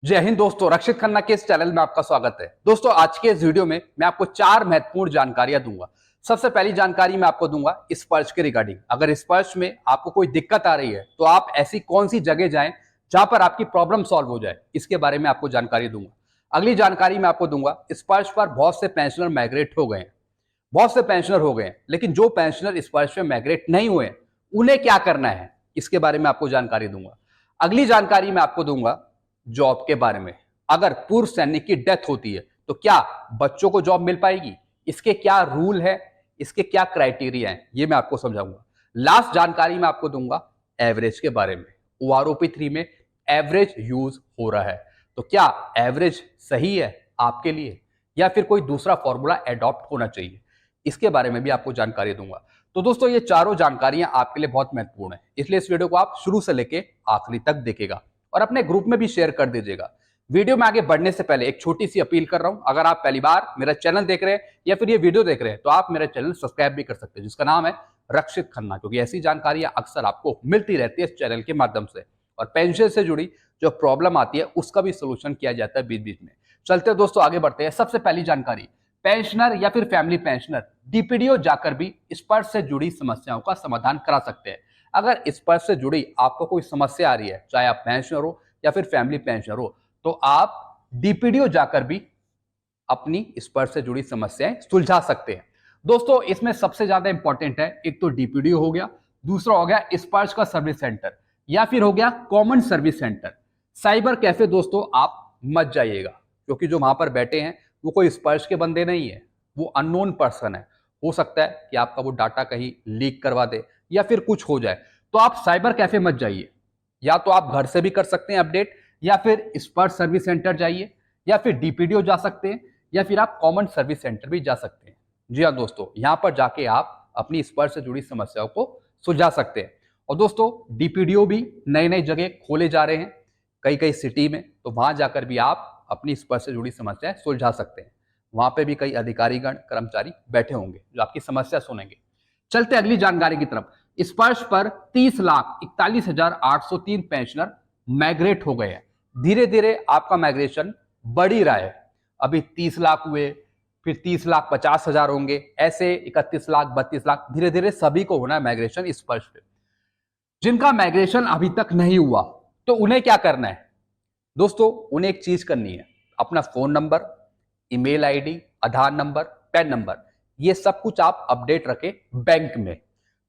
जय हिंद दोस्तों, रक्षित खन्ना के इस चैनल में आपका स्वागत है। दोस्तों, आज के इस वीडियो में मैं आपको 4 महत्वपूर्ण जानकारियां दूंगा। सबसे पहली जानकारी मैं आपको दूंगा स्पर्श के रिगार्डिंग। अगर स्पर्श में आपको कोई दिक्कत आ रही है तो आप ऐसी कौन सी जगह जाएं जहां पर आपकी प्रॉब्लम सॉल्व हो जाए, इसके बारे में आपको जानकारी दूंगा। अगली जानकारी मैं आपको दूंगा, स्पर्श पर बहुत से पेंशनर माइग्रेट हो गए हैं। बहुत से पेंशनर हो गए हैं, लेकिन जो पेंशनर स्पर्श में माइग्रेट नहीं हुए हैं उन्हें क्या करना है, इसके बारे में आपको जानकारी दूंगा। अगली जानकारी मैं आपको दूंगा जॉब के बारे में। अगर पूर्व सैनिक की डेथ होती है तो क्या बच्चों को जॉब मिल पाएगी, इसके क्या रूल है, इसके क्या क्राइटेरिया है, ये मैं आपको समझाऊंगा। लास्ट जानकारी मैं आपको दूंगा एवरेज के बारे में। ओआरओपी 3 में एवरेज यूज हो रहा है, तो क्या एवरेज सही है आपके लिए या फिर कोई दूसरा फॉर्मूला एडॉप्ट होना चाहिए, इसके बारे में भी आपको जानकारी दूंगा। तो दोस्तों, ये चारों जानकारियां आपके लिए बहुत महत्वपूर्ण है, इसलिए इस वीडियो को आप शुरू से लेके आखिरी तक देखेगा और अपने ग्रुप में भी शेयर कर दीजिएगा। वीडियो में आगे बढ़ने से पहले एक छोटी सी अपील कर रहा हूं, अगर आप पहली बार मेरा चैनल देख रहे हैं या फिर ये वीडियो देख रहे हैं तो आप मेरा चैनल सब्सक्राइब भी कर सकते हैं, जिसका नाम है रक्षित खन्ना, क्योंकि ऐसी जानकारियां अक्सर आपको मिलती रहती है इस चैनल के माध्यम से। और पेंशन से जुड़ी जो प्रॉब्लम आती है उसका भी सोल्यूशन किया जाता है बीच बीच में। चलते हैं दोस्तों, आगे बढ़ते हैं। सबसे पहली जानकारी, पेंशनर या फिर फैमिली पेंशनर डीपीडीओ जाकर भी स्पर्श से जुड़ी समस्याओं का समाधान करा सकते हैं। अगर स्पर्श से जुड़ी आपको कोई समस्या आ रही है, चाहे आप पेंशनर हो या फिर फैमिली पेंशनर हो, तो आप डीपीडीओ जाकर भी अपनी स्पर्श से जुड़ी समस्याएं सुलझा सकते हैं। दोस्तों, इसमें सबसे ज्यादा इंपॉर्टेंट है, एक तो डीपीडीओ हो गया, दूसरा हो गया स्पर्श का सर्विस सेंटर या फिर हो गया common service centre. Cyber cafe दोस्तों आप मत जाइएगा, क्योंकि जो वहां पर बैठे हैं वो कोई स्पर्श के बंदे नहीं है, वो अननोन पर्सन है। हो सकता है कि आपका वो डाटा कहीं लीक करवा दे या फिर कुछ हो जाए, तो आप साइबर कैफे मत जाइए। या तो आप घर से भी कर सकते हैं अपडेट, या फिर स्पर्श सर्विस सेंटर जाइए, या फिर डीपीडीओ जा सकते हैं, या फिर आप कॉमन सर्विस सेंटर भी जा सकते हैं। जी हाँ दोस्तों, यहां पर जाके आप अपनी स्पर्श से जुड़ी समस्याओं को सुलझा सकते हैं। और दोस्तों, डीपीडीओ भी नए नए जगह खोले जा रहे हैं कई कई सिटी में, तो वहां जाकर भी आप अपनी स्पर्श से जुड़ी समस्याएं सुलझा सकते हैं। वहां पे भी कई अधिकारीगण कर्मचारी बैठे होंगे जो आपकी समस्या सुनेंगे। चलते अगली जानकारी की तरफ। स्पर्श पर 30,41,803 पेंशनर माइग्रेट हो गए हैं। धीरे धीरे आपका माइग्रेशन बढ़ ही रहा है। अभी 30 लाख हुए, फिर 30,50,000 होंगे, ऐसे 31 लाख, 32 लाख, धीरे धीरे सभी को होना है माइग्रेशन स्पर्श पे। जिनका माइग्रेशन अभी तक नहीं हुआ तो उन्हें क्या करना है दोस्तों? उन्हें एक चीज करनी है, अपना फोन नंबर, ईमेल आईडी, आधार नंबर, पैन नंबर, ये सब कुछ आप अपडेट रखें बैंक में,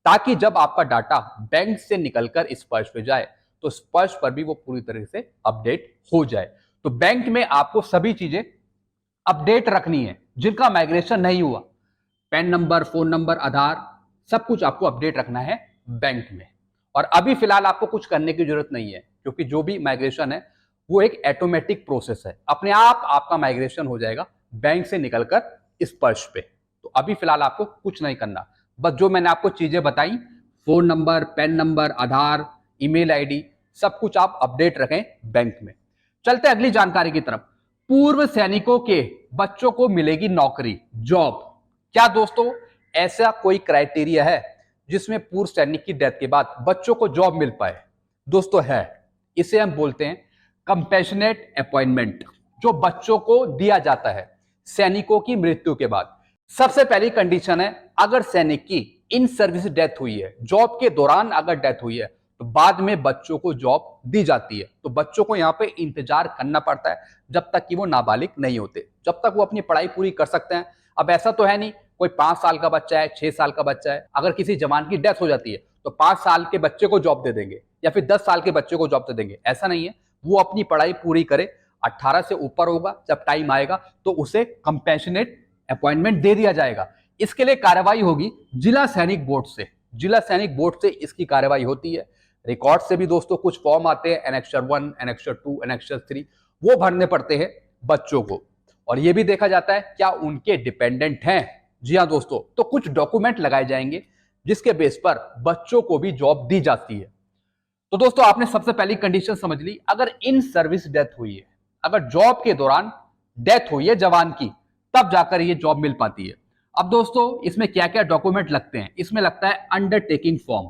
ताकि जब आपका डाटा बैंक से निकलकर स्पर्श पे जाए तो स्पर्श पर भी वो पूरी तरह से अपडेट हो जाए। तो बैंक में आपको सभी चीजें अपडेट रखनी है। जिनका माइग्रेशन नहीं हुआ, पैन नंबर, फोन नंबर, आधार, सब कुछ आपको अपडेट रखना है बैंक में। और अभी फिलहाल आपको कुछ करने की जरूरत नहीं है, क्योंकि जो भी माइग्रेशन है वो एक ऑटोमेटिक प्रोसेस है, अपने आप आपका माइग्रेशन हो जाएगा बैंक से निकलकर स्पर्श पे। तो अभी फिलहाल आपको कुछ नहीं करना, बस जो मैंने आपको चीजें बताई, फोन नंबर, पैन नंबर, आधार, ईमेल आईडी, सब कुछ आप अपडेट रखें बैंक में। चलते अगली जानकारी की तरफ। पूर्व सैनिकों के बच्चों को मिलेगी नौकरी, जॉब। क्या दोस्तों ऐसा कोई क्राइटेरिया है जिसमें पूर्व सैनिक की डेथ के बाद बच्चों को जॉब मिल पाए? दोस्तों है, इसे हम बोलते हैं कंपैशनेट अपॉइंटमेंट, जो बच्चों को दिया जाता है सैनिकों की मृत्यु के बाद। सबसे पहली कंडीशन है, अगर सैनिक की इन सर्विस डेथ हुई है, जॉब के दौरान अगर डेथ हुई है, तो बाद में बच्चों को जॉब दी जाती है। तो बच्चों को यहां पे इंतजार करना पड़ता है जब तक कि वो नाबालिग नहीं होते, जब तक वो अपनी पढ़ाई पूरी कर सकते हैं। अब ऐसा तो है नहीं कोई 5 साल का बच्चा है, 6 साल का बच्चा है, अगर किसी जवान की डेथ हो जाती है तो 5 साल के बच्चे को जॉब दे देंगे या फिर 10 साल के बच्चे को जॉब दे देंगे, ऐसा नहीं है। वो अपनी पढ़ाई पूरी करे, 18 से ऊपर होगा, जब टाइम आएगा तो उसे कंपैशनेट अपॉइंटमेंट दे दिया जाएगा। इसके लिए कार्रवाई होगी जिला सैनिक बोर्ड से। जिला सैनिक बोर्ड से इसकी कार्रवाई होती है। रिकॉर्ड से भी दोस्तों कुछ फॉर्म आते हैं, एनेक्सर 1, एनेक्सर 2, एनेक्सर 3, वो भरने पड़ते हैं बच्चों को। और ये भी देखा जाता है क्या उनके डिपेंडेंट हैं। जी हाँ दोस्तों, तो कुछ डॉक्यूमेंट लगाए जाएंगे जिसके बेस पर बच्चों को भी जॉब दी जाती है। तो दोस्तों, आपने सबसे पहली कंडीशन समझ ली। अगर इन सर्विस डेथ हुई है, अगर जॉब के दौरान डेथ हुई है जवान की, तब जाकर ये जॉब मिल पाती है। अब दोस्तों, इसमें क्या क्या डॉक्यूमेंट लगते हैं? इसमें लगता है अंडरटेकिंग फॉर्म,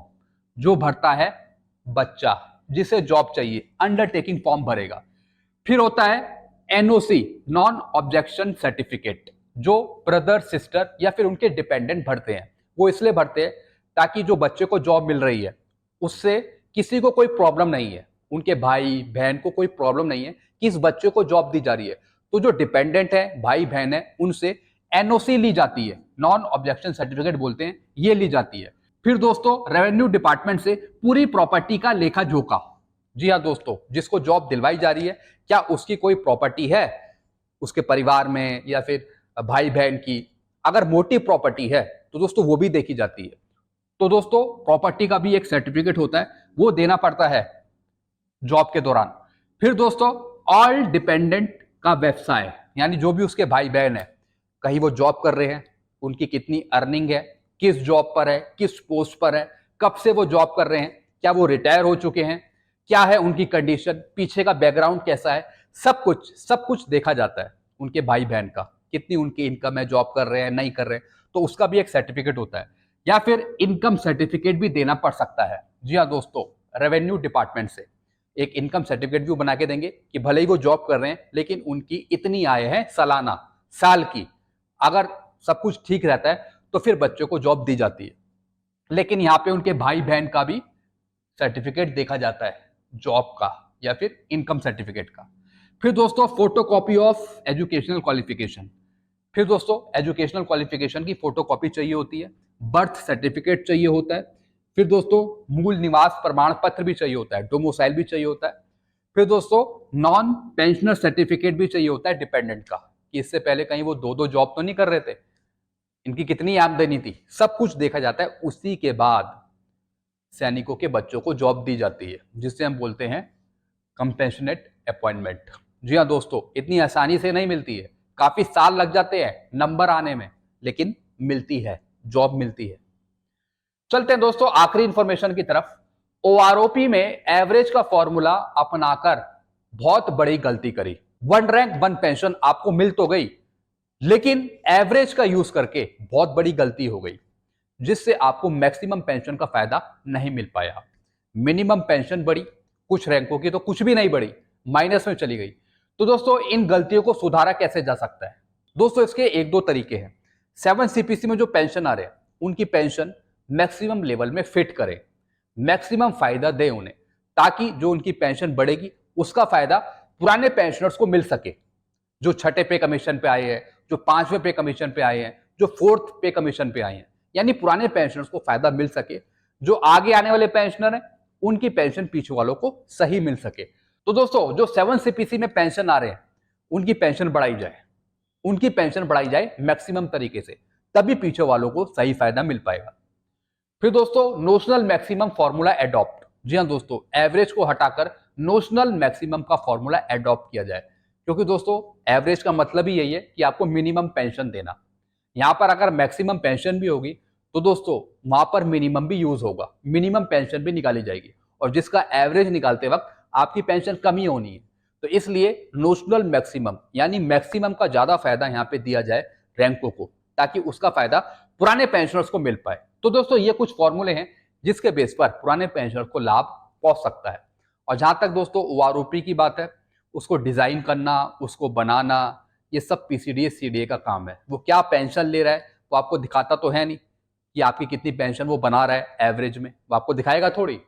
जो भरता है बच्चा जिसे जॉब चाहिए, अंडरटेकिंग फॉर्म भरेगा। फिर होता है एनओसी, नॉन ऑब्जेक्शन सर्टिफिकेट, जो ब्रदर सिस्टर या फिर उनके डिपेंडेंट भरते हैं। वो इसलिए भरते हैं ताकि जो बच्चे को जॉब मिल रही है उससे किसी को कोई प्रॉब्लम नहीं है, उनके भाई बहन को कोई प्रॉब्लम नहीं है कि इस बच्चे को जॉब दी जा रही है। तो जो डिपेंडेंट है, भाई बहन है, उनसे एनओसी ली जाती है, नॉन ऑब्जेक्शन सर्टिफिकेट बोलते हैं, ये ली जाती है। फिर दोस्तों रेवेन्यू डिपार्टमेंट से पूरी प्रॉपर्टी का लेखा जोखा। जी हाँ दोस्तों, जिसको जॉब दिलवाई जा रही है क्या उसकी कोई प्रॉपर्टी है उसके परिवार में या फिर भाई बहन की। अगर मोटी प्रॉपर्टी है तो दोस्तों वो भी देखी जाती है। तो दोस्तों प्रॉपर्टी का भी एक सर्टिफिकेट होता है, वो देना पड़ता है जॉब के दौरान। फिर दोस्तों ऑल डिपेंडेंट का व्यवसाय, यानी जो भी उसके भाई बहन है, कहीं वो जॉब कर रहे हैं, उनकी कितनी अर्निंग है, किस जॉब पर है, किस पोस्ट पर है, कब से वो जॉब कर रहे हैं, क्या वो रिटायर हो चुके हैं, क्या है उनकी कंडीशन, पीछे का बैकग्राउंड कैसा है, सब कुछ देखा जाता है। उनके भाई बहन का कितनी उनकी इनकम है, जॉब कर रहे हैं नहीं कर रहे हैं, तो उसका भी एक सर्टिफिकेट होता है। या फिर इनकम सर्टिफिकेट भी देना पड़ सकता है। जी हाँ दोस्तों, रेवेन्यू डिपार्टमेंट से एक इनकम सर्टिफिकेट भी बना के देंगे कि भले ही वो जॉब कर रहे हैं लेकिन उनकी इतनी आय है सालाना, साल की। अगर सब कुछ ठीक रहता है तो फिर बच्चों को जॉब दी जाती है। लेकिन यहाँ पे उनके भाई बहन का भी सर्टिफिकेट देखा जाता है, जॉब का या फिर इनकम सर्टिफिकेट का। फिर दोस्तों फोटोकॉपी ऑफ एजुकेशनल क्वालिफिकेशन। फिर दोस्तों एजुकेशनल क्वालिफिकेशन की फोटोकॉपी चाहिए होती है, बर्थ सर्टिफिकेट चाहिए होता है। फिर दोस्तों मूल निवास प्रमाण पत्र भी चाहिए होता है, डोमिसाइल भी चाहिए होता है। फिर दोस्तों नॉन पेंशनर सर्टिफिकेट भी चाहिए होता है डिपेंडेंट का, कि इससे पहले कहीं वो दो जॉब तो नहीं कर रहे थे, इनकी कितनी आमदनी थी, सब कुछ देखा जाता है। उसी के बाद सैनिकों के बच्चों को जॉब दी जाती है, जिससे हम बोलते हैं कंपेशनेट अपॉइंटमेंट। जी हाँ दोस्तों, इतनी आसानी से नहीं मिलती है, काफी साल लग जाते हैं नंबर आने में, लेकिन मिलती है, जॉब मिलती है। चलते हैं दोस्तों आखिरी इंफॉर्मेशन की तरफ। ओआरओपी में एवरेज का फॉर्मूला अपनाकर बहुत बड़ी गलती करी। वन रैंक वन पेंशन आपको मिल तो गई, लेकिन एवरेज का यूज करके बहुत बड़ी गलती हो गई, जिससे आपको मैक्सिमम पेंशन का फायदा नहीं मिल पाया। मिनिमम पेंशन बढ़ी, कुछ रैंकों की तो कुछ भी नहीं बढ़ी, माइनस में चली गई। तो दोस्तों इन गलतियों को सुधारा कैसे जा सकता है? दोस्तों इसके एक दो तरीके हैं। 7 सीपीसी में जो पेंशन आ रहे हैं उनकी पेंशन मैक्सिमम लेवल में फिट करें, मैक्सिमम फायदा दे उन्हें, ताकि जो उनकी पेंशन बढ़ेगी उसका फायदा पुराने पेंशनर्स को मिल सके, जो छठे पे कमीशन पे आए हैं, जो 5वें पे कमीशन पे आए हैं, जो 4th पे कमीशन पे आए हैं, यानी पुराने पेंशनर्स को फायदा मिल सके। जो आगे आने वाले पेंशनर हैं उनकी पेंशन पीछे वालों को सही मिल सके। तो दोस्तों जो 7 सीपीसी में पेंशन आ रहे हैं उनकी पेंशन बढ़ाई जाए, उनकी पेंशन बढ़ाई जाए मैक्सिमम तरीके से, तभी पीछे वालों को सही फायदा मिल पाएगा। फिर दोस्तों नोशनल मैक्सिमम फॉर्मूला एडॉप्ट। जी हाँ दोस्तों, एवरेज को हटाकर नोशनल मैक्सिमम का फॉर्मूला एडॉप्ट किया जाए, क्योंकि दोस्तों एवरेज का मतलब ही यही है कि आपको मिनिमम पेंशन देना। यहां पर अगर मैक्सिमम पेंशन भी होगी तो दोस्तों वहां पर मिनिमम भी यूज होगा, मिनिमम पेंशन भी निकाली जाएगी, और जिसका एवरेज निकालते वक्त आपकी पेंशन कम ही होनी है। तो इसलिए नोशनल मैक्सिमम यानी मैक्सिमम का ज्यादा फायदा यहाँ पे दिया जाए रैंकों को, ताकि उसका फायदा पुराने पेंशनर्स को मिल पाए। तो दोस्तों ये कुछ फॉर्मूले हैं जिसके बेस पर पुराने पेंशनर्स को लाभ पहुंच सकता है। और जहां तक दोस्तों ओआरओपी की बात है, उसको डिजाइन करना, उसको बनाना, ये सब पीसीडीएस सीडीए का काम है। वो क्या पेंशन ले रहा है वो आपको दिखाता तो है नहीं कि आपकी कितनी पेंशन वो बना रहा है एवरेज में, वो आपको दिखाएगा थोड़ी।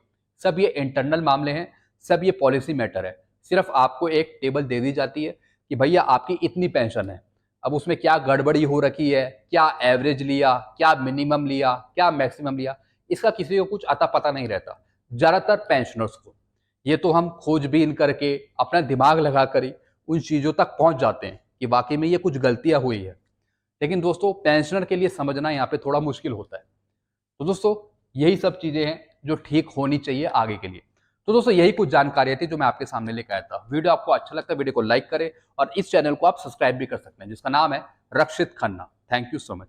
सब ये इंटरनल मामले हैं, सब ये पॉलिसी मैटर है। सिर्फ आपको एक टेबल दे दी जाती है कि भैया आपकी इतनी पेंशन है, अब उसमें क्या गड़बड़ी हो रखी है, क्या एवरेज लिया, क्या मिनिमम लिया, क्या मैक्सिमम लिया, इसका किसी को कुछ अता पता नहीं रहता। ज्यादातर पेंशनर्स को ये तो हम खोजबीन करके अपना दिमाग लगा कर ही उन चीजों तक पहुंच जाते हैं कि वाकई में ये कुछ गलतियां हुई है, लेकिन दोस्तों पेंशनर के लिए समझना यहाँ पे थोड़ा मुश्किल होता है। तो दोस्तों यही सब चीजें हैं जो ठीक होनी चाहिए आगे के लिए। तो दोस्तों यही कुछ जानकारियां थी जो मैं आपके सामने लेकर आया था। वीडियो आपको अच्छा लगता है वीडियो को लाइक करें, और इस चैनल को आप सब्सक्राइब भी कर सकते हैं जिसका नाम है Rakshit Khanna. Thank you so much.